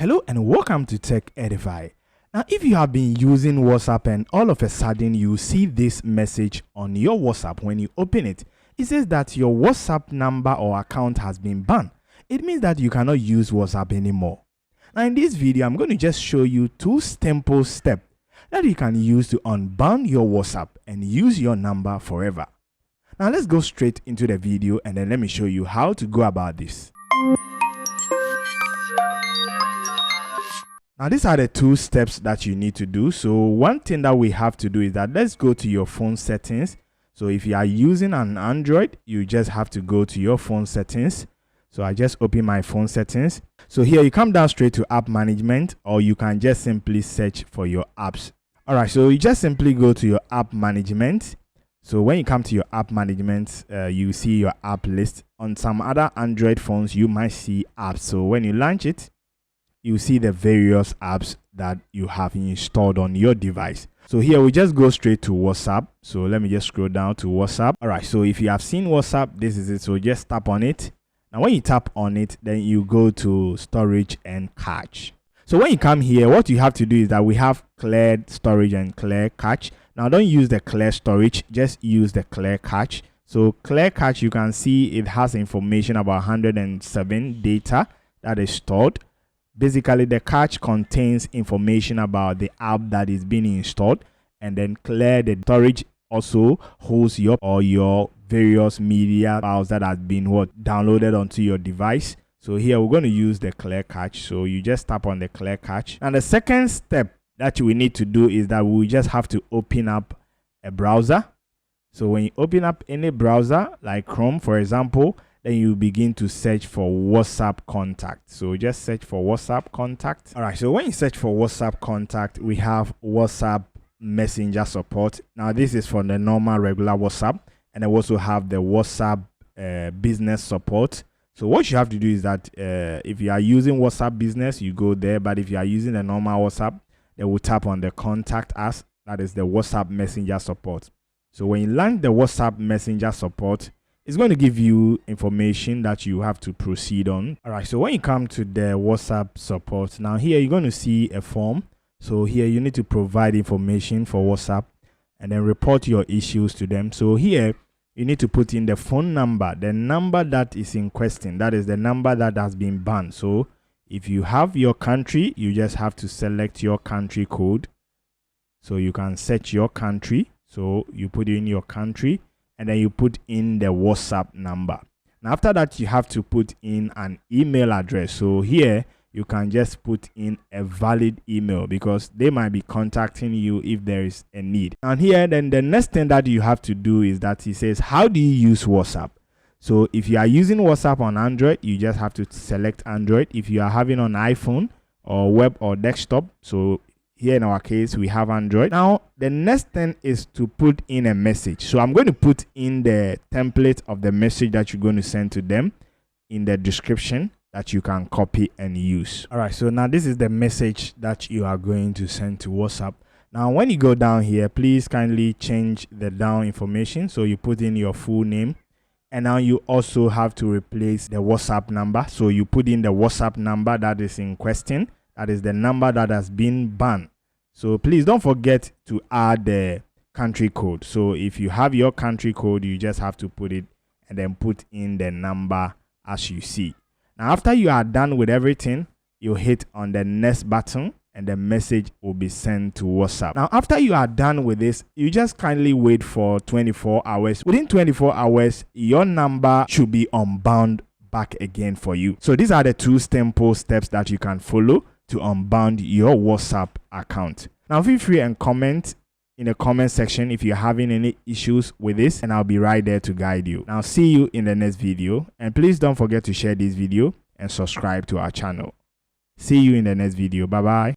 Hello and welcome to Tech Edify. Now, if you have been using WhatsApp and all of a sudden you see this message on your WhatsApp when you open it, it says that your WhatsApp number or account has been banned. It means that you cannot use WhatsApp anymore. Now, in this video, I'm going to just show you two simple steps that you can use to unban your WhatsApp and use your number forever. Now, let's go straight into the video and then let me show you how to go about this. Now, these are the two steps that you need to do. So one thing that we have to do is that let's go to your phone settings. So if you are using an Android, you just have to go to your phone settings. So I just open my phone settings. So here you come down straight to app management, or you can just simply search for your apps. All right, so you just simply go to your app management. So when you come to your app management, you see your app list. On some other Android phones, you might see apps. So when you launch it, you see the various apps that you have installed on your device. So here we just go straight to WhatsApp. So let me just scroll down to WhatsApp. All right, so if you have seen WhatsApp, this is it. So just tap on it. Now when you tap on it, then you go to storage and cache. So when you come here, what you have to do is that we have cleared storage and clear cache. Now don't use the clear storage, just use the clear cache. So clear cache, you can see it has information about 107 data that is stored. Basically, the cache contains information about the app that is being installed, and then clear the storage also holds your various media files that have been downloaded onto your device. So here we're going to use the clear cache. So you just tap on the clear cache. And the second step that we need to do is that we just have to open up a browser. So when you open up any browser like Chrome, for example, then you begin to search for WhatsApp contact. So just search for WhatsApp contact. All right, so when you search for WhatsApp contact, we have WhatsApp messenger support. Now this is for the normal regular WhatsApp, and I also have the WhatsApp business support. So what you have to do is that if you are using WhatsApp business, you go there, but if you are using the normal WhatsApp, then we'll tap on the contact us. That is the WhatsApp messenger support. So when you launch the WhatsApp messenger support, it's going to give you information that you have to proceed on. All right, so when you come to the WhatsApp support, now here you're going to see a form. So here you need to provide information for WhatsApp and then report your issues to them. So here you need to put in the phone number, the number that is in question. That is the number that has been banned. So if you have your country, you just have to select your country code. So you can search your country. So you put in your country, and then you put in the WhatsApp number. Now after that, you have to put in an email address. So here you can just put in a valid email because they might be contacting you if there is a need. And here, then the next thing that you have to do is that it says, how do you use WhatsApp? So if you are using WhatsApp on Android, you just have to select Android. If you are having an iPhone or web or desktop, so here in our case, we have Android. Now, the next thing is to put in a message. So I'm going to put in the template of the message that you're going to send to them in the description that you can copy and use. All right, so now this is the message that you are going to send to WhatsApp. Now, when you go down here, please kindly change the down information. So you put in your full name. And now you also have to replace the WhatsApp number. So you put in the WhatsApp number that is in question. That is the number that has been banned. So please don't forget to add the country code. So if you have your country code, you just have to put it and then put in the number as you see. Now, after you are done with everything, you hit on the next button and the message will be sent to WhatsApp. Now, after you are done with this, you just kindly wait for 24 hours. Within 24 hours, your number should be unbound back again for you. So these are the two simple steps that you can follow to unbound your WhatsApp account. Now feel free and comment in the comment section if you're having any issues with this, and I'll be right there to guide you. Now see you in the next video, and please don't forget to share this video and subscribe to our channel. See you in the next video. Bye bye.